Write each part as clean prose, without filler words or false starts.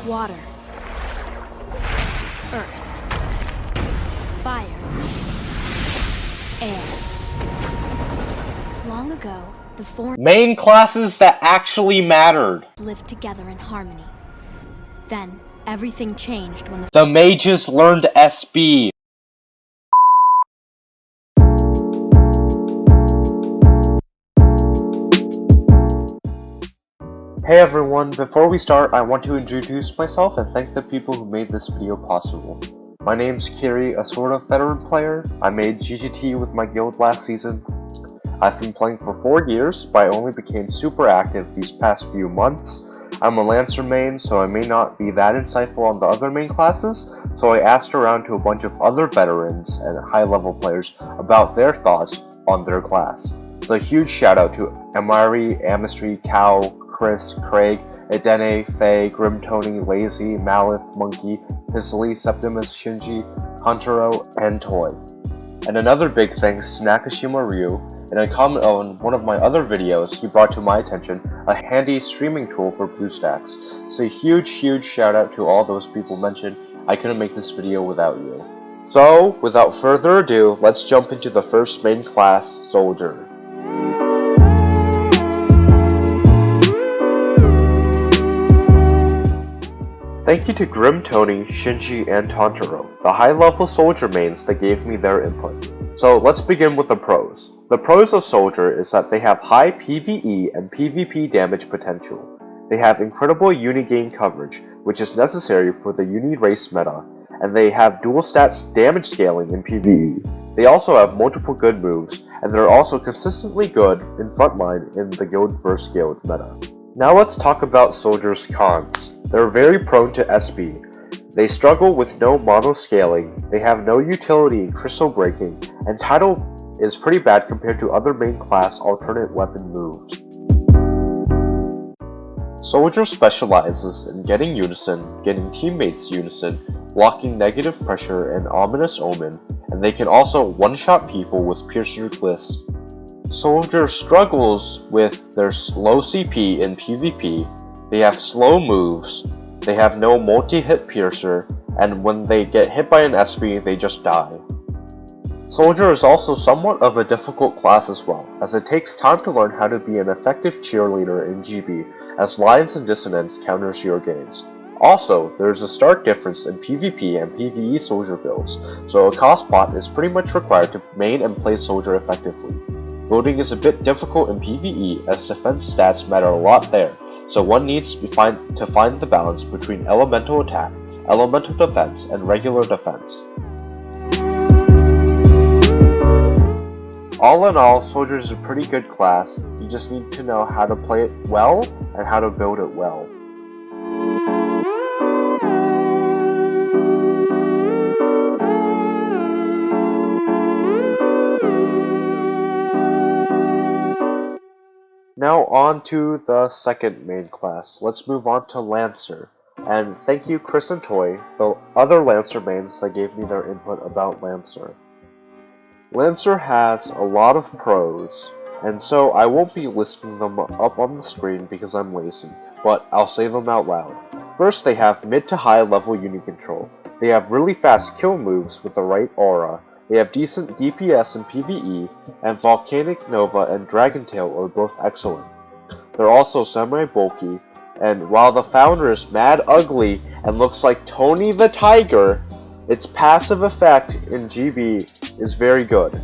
Water. Earth. Fire. Air. Long ago, the four main classes that actually mattered. lived together in harmony. Then, everything changed when The mages learned SB. Hey everyone, before we start, I want to introduce myself and thank the people who made this video possible. My name's Kiri, a sort of veteran player. I made GGT with my guild last season. I've been playing for 4 years, but I only became super active these past few months. I'm a Lancer main, so I may not be that insightful on the other main classes, so I asked around to a bunch of other veterans and high-level players about their thoughts on their class. So a huge shout out to Amaerie, Amistree, Cow, Chris, Craig, Edene, Faye, GrimTony, Lazy, Maleth, Monki, Pizzly, Septimus, Shinji, Tontiro, and Toy. And another big thanks to Nakashima Ryu. In a comment on one of my other videos, he brought to my attention a handy streaming tool for BlueStacks. So a huge shout out to all those people mentioned. I couldn't make this video without you. So, without further ado, let's jump into the first main class, Soldier. Thank you to GrimTony, Shinji, and Tontiro, the high-level Soldier mains that gave me their input. So let's begin with the pros. The pros of Soldier is that they have high PvE and PvP damage potential. They have incredible uni-gain coverage, which is necessary for the uni-race meta, and they have dual stats damage scaling in PvE. They also have multiple good moves, and they're also consistently good in frontline in the guild vs guild meta. Now let's talk about Soldier's cons. They're very prone to SB. They struggle with no mono scaling, they have no utility in crystal breaking, and Tidal is pretty bad compared to other main class alternate weapon moves. Soldier specializes in getting unison, getting teammates unison, blocking negative pressure and ominous omen, and they can also one-shot people with piercer glyphs. Soldier struggles with their low CP in PvP, they have slow moves, they have no multi-hit piercer, and when they get hit by an SB, they just die. Soldier is also somewhat of a difficult class as well, as it takes time to learn how to be an effective cheerleader in GB, as Lines and Dissonance counters your gains. Also, there is a stark difference in PvP and PvE Soldier builds, so a cost bot is pretty much required to main and play Soldier effectively. Building is a bit difficult in PvE as defense stats matter a lot there, so one needs to find the balance between elemental attack, elemental defense, and regular defense. All in all, Soldier is a pretty good class, you just need to know how to play it well and how to build it well. Now on to the second main class. Let's move on to Lancer. And thank you Chris and Toy, the other Lancer mains that gave me their input about Lancer. Lancer has a lot of pros, and so I won't be listing them up on the screen because I'm lazy, but I'll say them out loud. First, they have mid to high level uni control. They have really fast kill moves with the right aura. They have decent DPS in PvE, and Volcanic Nova and Dragon Tail are both excellent. They're also semi-bulky, and while the founder is mad ugly and looks like Tony the Tiger, its passive effect in GB is very good.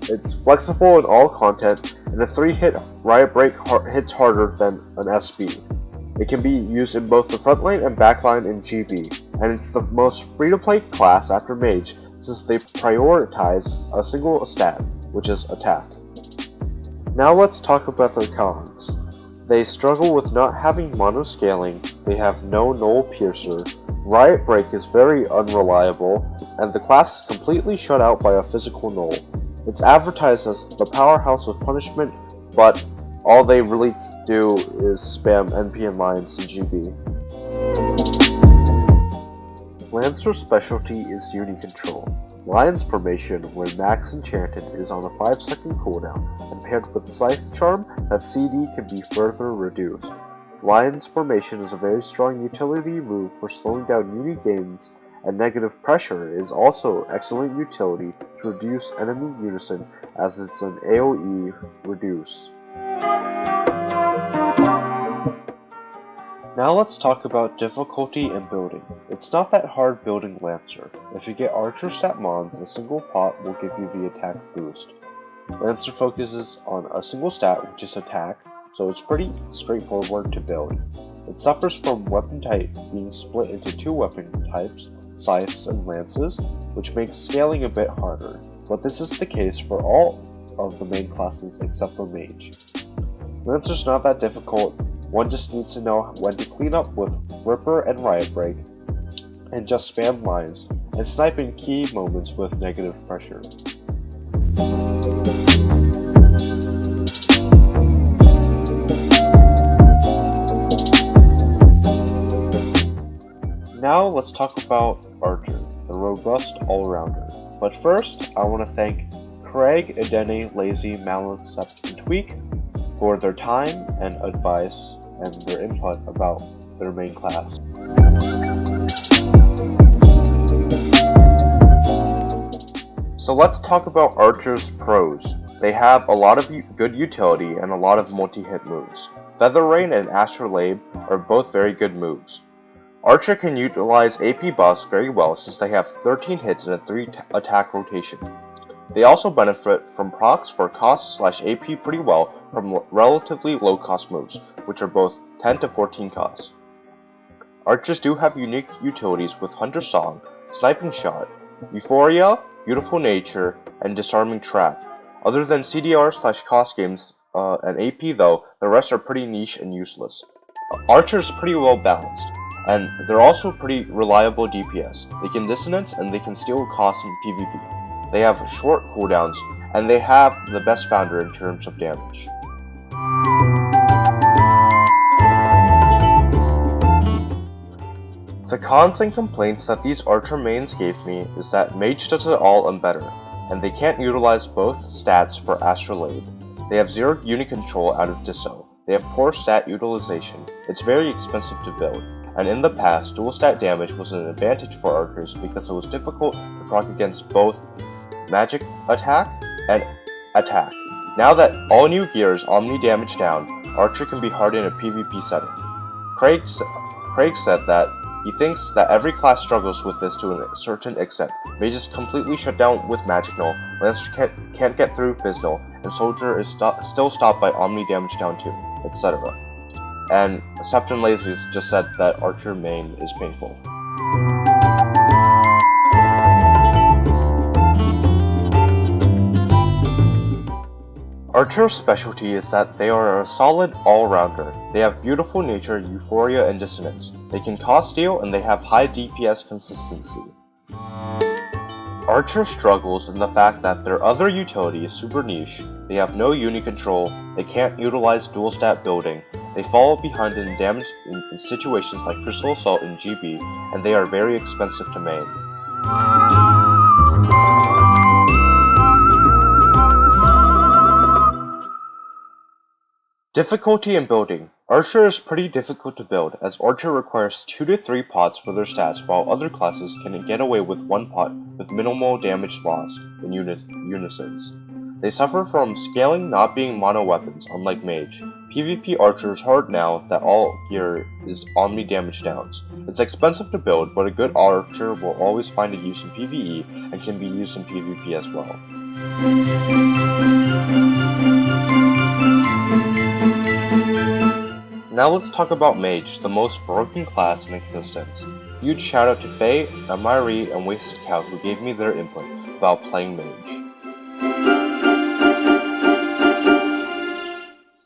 It's flexible in all content, and a 3-hit Riot Break hits harder than an SB. It can be used in both the frontline and backline in GB, and it's the most free-to-play class after Mage, since they prioritize a single stat, which is attack. Now let's talk about their cons. They struggle with not having mono scaling, they have no null piercer, Riot Break is very unreliable, and the class is completely shut out by a physical null. It's advertised as the powerhouse of punishment, but all they really do is spam NPN lines in GB. Lancer's specialty is uni control. Lion's formation, where max enchanted, is on a 5-second cooldown, and paired with Scythe Charm, that CD can be further reduced. Lion's Formation is a very strong utility move for slowing down uni gains, and Negative Pressure is also excellent utility to reduce enemy unison as it's an AoE reduce. Now let's talk about difficulty and building. It's not that hard building Lancer. If you get Archer stat mons, a single pot will give you the attack boost. Lancer focuses on a single stat, which is attack, so it's pretty straightforward to build. It suffers from weapon type being split into two weapon types, scythes and lances, which makes scaling a bit harder, but this is the case for all of the main classes except for Mage. Lancer's not that difficult. One just needs to know when to clean up with Ripper and Riot Break, and just spam lines, and snipe in key moments with Negative Pressure. Now let's talk about Archer, the robust all-rounder. But first, I want to thank Craig, Edene, Lazy, Maleth, Sept, and Tweak for their time and advice and their input about their main class. So let's talk about Archer's pros. They have a lot of good utility and a lot of multi-hit moves. Feather Rain and Astrolabe are both very good moves. Archer can utilize AP buffs very well since they have 13 hits and a 3 attack rotation. They also benefit from procs for cost/AP pretty well from relatively low cost moves, which are both 10 to 14 costs. Archers do have unique utilities with Hunter Song, Sniping Shot, Euphoria, Beautiful Nature, and Disarming Trap. Other than CDR/cost games and AP though, the rest are pretty niche and useless. Archer's pretty well balanced, and they're also pretty reliable DPS. They can dissonance and they can steal costs in PvP. They have short cooldowns, and they have the best founder in terms of damage. The cons and complaints that these Archer mains gave me is that Mage does it all and better, and they can't utilize both stats for Astrolabe. They have 0 uni control out of Disso. They have poor stat utilization. It's very expensive to build, and in the past, dual stat damage was an advantage for Archers because it was difficult to proc against both magic attack and attack. Now that all new gear is Omni damage down, Archer can be hard in a PvP setting. Craig said that he thinks that every class struggles with this to a certain extent. Mages completely shut down with Magic Null, Lancer can't get through Fizz Null, and Soldier is still stopped by Omni damage down too, etc. And Sept and Lazy just said that Archer main is painful. Archer's specialty is that they are a solid all-rounder. They have beautiful nature, euphoria, and dissonance. They can cost steal, and they have high DPS consistency. Archer struggles in the fact that their other utility is super niche. They have no uni control, they can't utilize dual stat building, they fall behind in damage in situations like Crystal Assault and GB, and they are very expensive to main. Difficulty in building. Archer is pretty difficult to build, as Archer requires 2 to 3 pots for their stats, while other classes can get away with 1 pot with minimal damage lost in unisons. They suffer from scaling not being mono weapons, unlike Mage. PvP Archer is hard now that all gear is Omni damage downs. It's expensive to build, but a good Archer will always find a use in PvE and can be used in PvP as well. Now let's talk about Mage, the most broken class in existence. Huge shoutout to Faye, Amaerie, and Wasted Cow who gave me their input about playing Mage.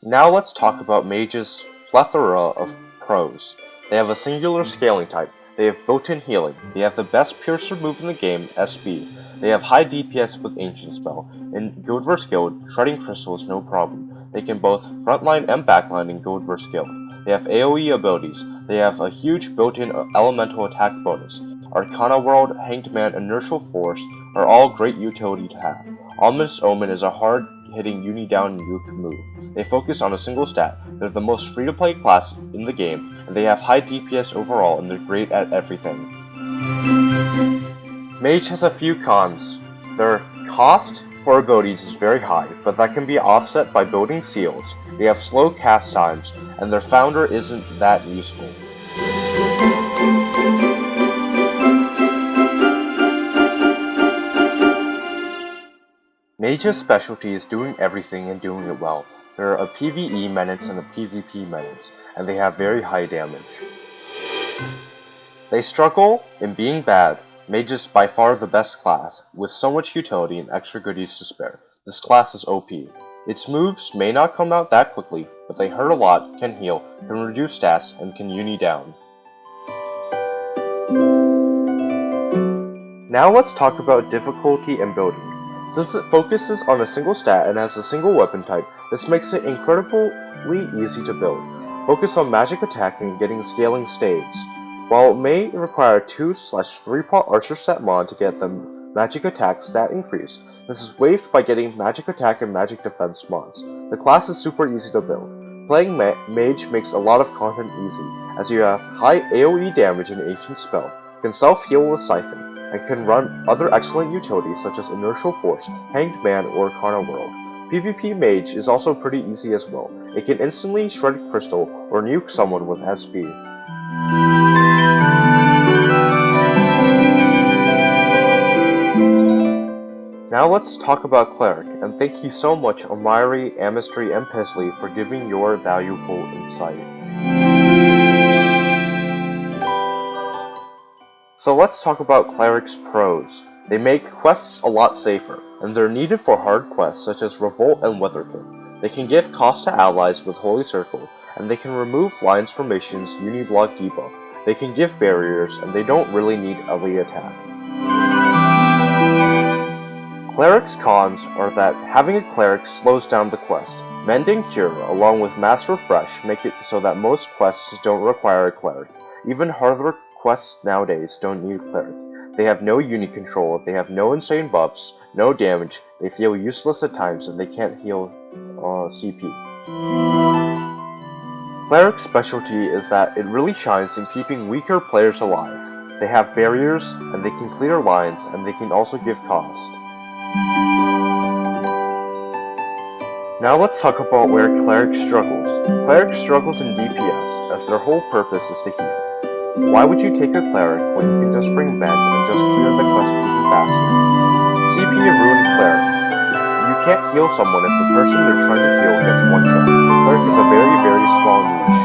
Now let's talk about Mage's plethora of pros. They have a singular scaling type, they have built-in healing, they have the best piercer move in the game, SB, they have high DPS with Ancient Spell. In Guild vs Guild, Shredding Crystal is no problem. They can both frontline and backline in Guild vs Guild. They have AoE abilities. They have a huge built-in elemental attack bonus. Arcana World, Hanged Man, and Inertial Force are all great utility to have. Ominous Omen is a hard-hitting uni-down nuke move. They focus on a single stat, they're the most free-to-play class in the game, and they have high DPS overall and they're great at everything. Mage has a few cons. Their cost for abilities is very high, but that can be offset by building seals. They have slow cast times, and their founder isn't that useful. Mage's specialty is doing everything and doing it well. They're a PvE menace and a PvP menace, and they have very high damage. They struggle in being bad. Mage is by far the best class, with so much utility and extra goodies to spare. This class is OP. Its moves may not come out that quickly, but they hurt a lot, can heal, can reduce stats, and can uni down. Now let's talk about difficulty and building. Since it focuses on a single stat and has a single weapon type, this makes it incredibly easy to build. Focus on magic attack and getting scaling staves. While it may require 2/3-pot archer set mod to get the magic attack stat increase, this is waived by getting magic attack and magic defense mods. The class is super easy to build. Playing Mage makes a lot of content easy, as you have high AoE damage and ancient spell, can self-heal with Siphon, and can run other excellent utilities such as Inertial Force, Hanged Man, or Arcana World. PvP Mage is also pretty easy as well. It can instantly shred crystal or nuke someone with SP. Now let's talk about Cleric, and thank you so much Amaerie, Amistree, and Pizzly for giving your valuable insight. So let's talk about Cleric's pros. They make quests a lot safer, and they're needed for hard quests such as Revolt and Weatherkin. They can give cost to allies with Holy Circle, and they can remove lines from missions Uniblock debuff. They can give barriers, and they don't really need elite attack. Cleric's cons are that having a Cleric slows down the quest. Mend and Cure, along with Mass Refresh, make it so that most quests don't require a Cleric. Even harder quests nowadays don't need Cleric. They have no uni control, they have no insane buffs, no damage, they feel useless at times, and they can't heal CP. Cleric's specialty is that it really shines in keeping weaker players alive. They have barriers, and they can clear lines, and they can also give cost. Now let's talk about where Cleric struggles. Cleric struggles in DPS, as their whole purpose is to heal. Why would you take a Cleric when you can just bring Mend and just clear the quest even faster? CP ruined Cleric. You can't heal someone if the person they're trying to heal gets one shot. Cleric is a very, very small niche.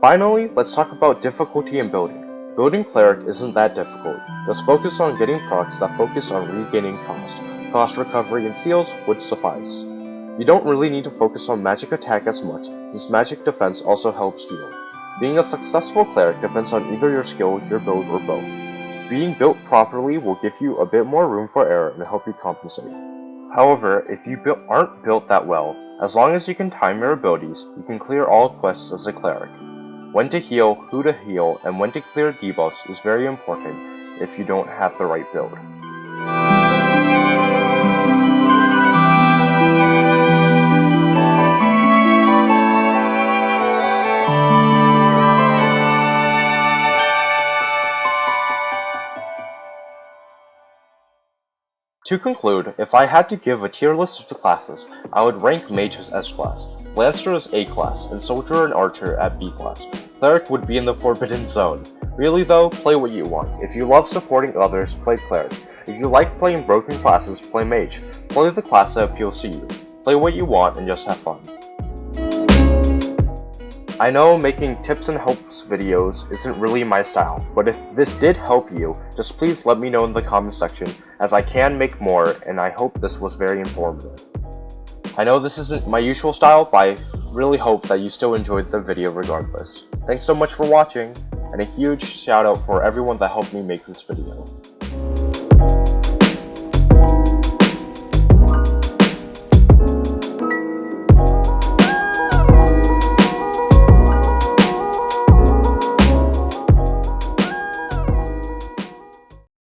Finally, let's talk about difficulty in building. Building Cleric isn't that difficult. Just focus on getting procs that focus on regaining cost. Cost recovery and seals would suffice. You don't really need to focus on magic attack as much, since magic defense also helps heal. Being a successful Cleric depends on either your skill, your build, or both. Being built properly will give you a bit more room for error and help you compensate. However, if you aren't built that well, as long as you can time your abilities, you can clear all quests as a Cleric. When to heal, who to heal, and when to clear debuffs is very important if you don't have the right build. To conclude, if I had to give a tier list of the classes, I would rank Mage as S class, Lancer as A class, and Soldier and Archer at B class. Cleric would be in the Forbidden Zone. Really though, play what you want. If you love supporting others, play Cleric. If you like playing broken classes, play Mage. Play the class that appeals to you. Play what you want and just have fun. I know making tips and helps videos isn't really my style, but if this did help you, just please let me know in the comment section, as I can make more, and I hope this was very informative. I know this isn't my usual style, but I really hope that you still enjoyed the video regardless. Thanks so much for watching, and a huge shout out for everyone that helped me make this video.